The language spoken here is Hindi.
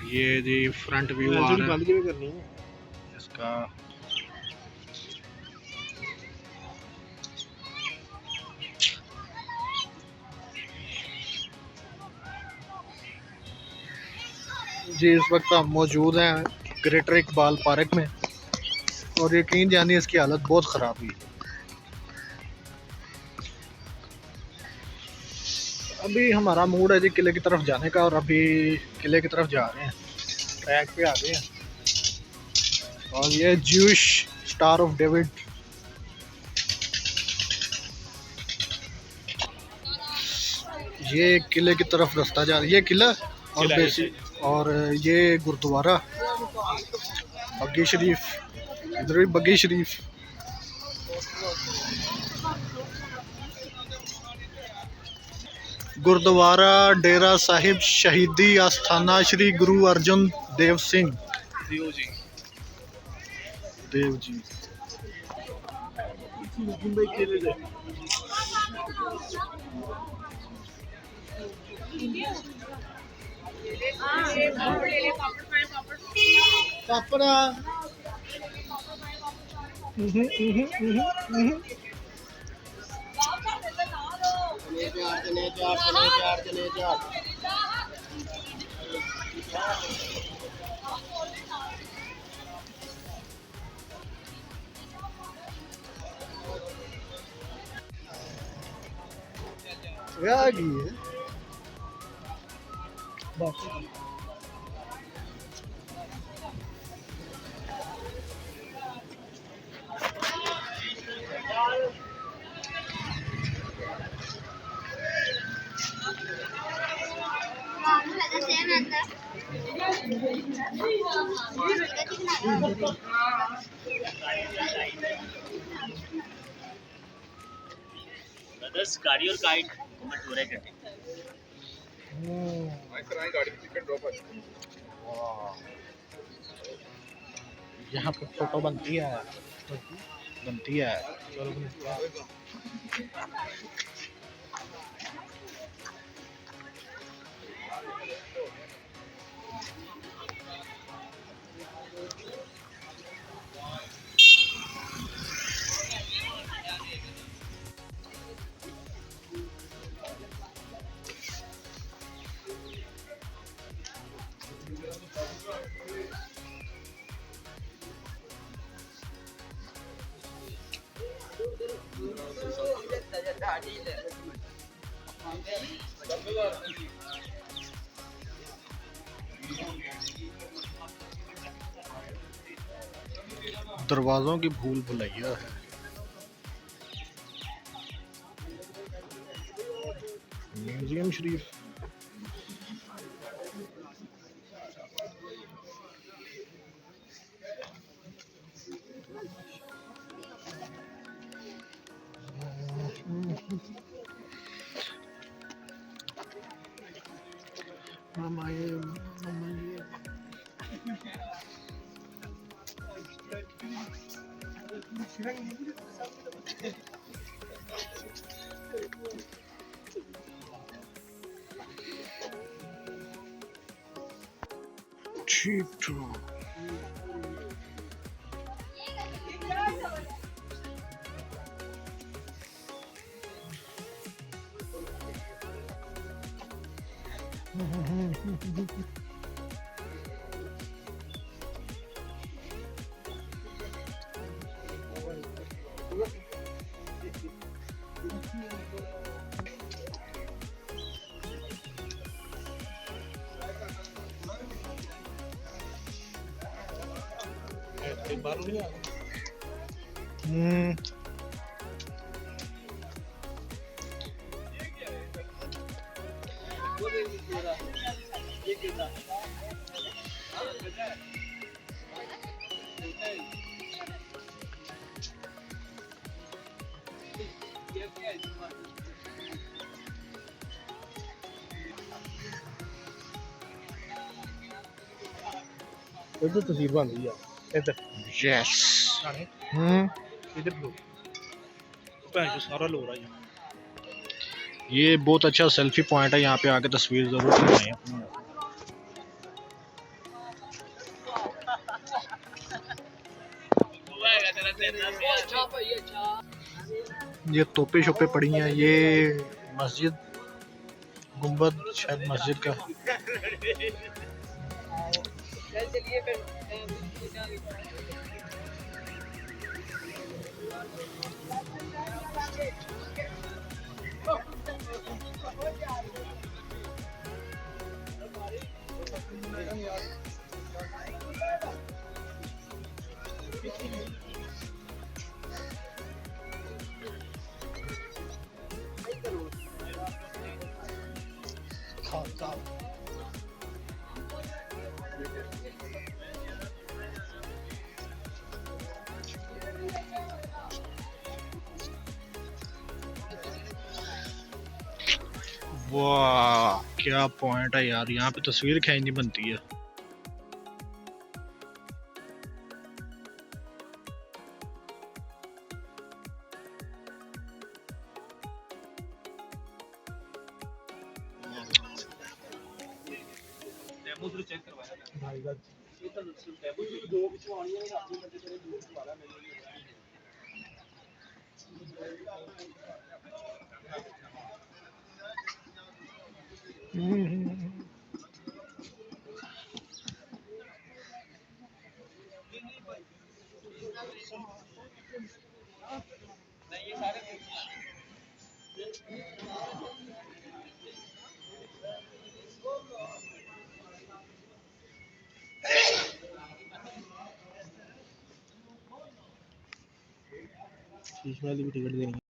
ये जी फ्रंट व्यू आ रहा है इसका। जी इस वक्त हम मौजूद हैं ग्रेटर इकबाल पार्क में और यकीन जानिए इसकी हालत बहुत ख़राब हुई। अभी हमारा मूड है जी किले की तरफ जाने का और अभी किले की तरफ जा रहे हैं, ट्रैक पे आ गए हैं। और ये ज्यूश स्टार ऑफ डेविड, ये किले की तरफ रास्ता जा रहा है, ये किला और बेसिक और ये गुरुद्वारा बग्गी शरीफ, इधर भी बग्गी शरीफ। गुरुद्वारा डेरा साहिब शहीदी आस्थाना श्री गुरु अर्जुन देव सिंह देव जी। पापड़ा आ गई है बस। गाड़ी और गाइड कमेंट हो रहे हैं गाड़ी की टिकट ड्रॉप है। यहाँ पे फोटो बनती है चलो दरवाज़ों की भूल भुलैया है। म्यूजियम शरीफ मामा ये Trot. बारू नहीं इधर तस्वीर बन रही है इधर। यस इधर लो सारा लो रहा है। ये बहुत अच्छा सेल्फी पॉइंट है, यहाँ पे आके तस्वीर जरूर खिंचाएं। ये तोपे शोपे पड़ी हैं, ये मस्जिद गुंबद शायद मस्जिद का। वाह क्या पॉइंट है यार, यहाँ पे तस्वीर खींचनी बनती है। शीश वाली भी टिकट देंगे।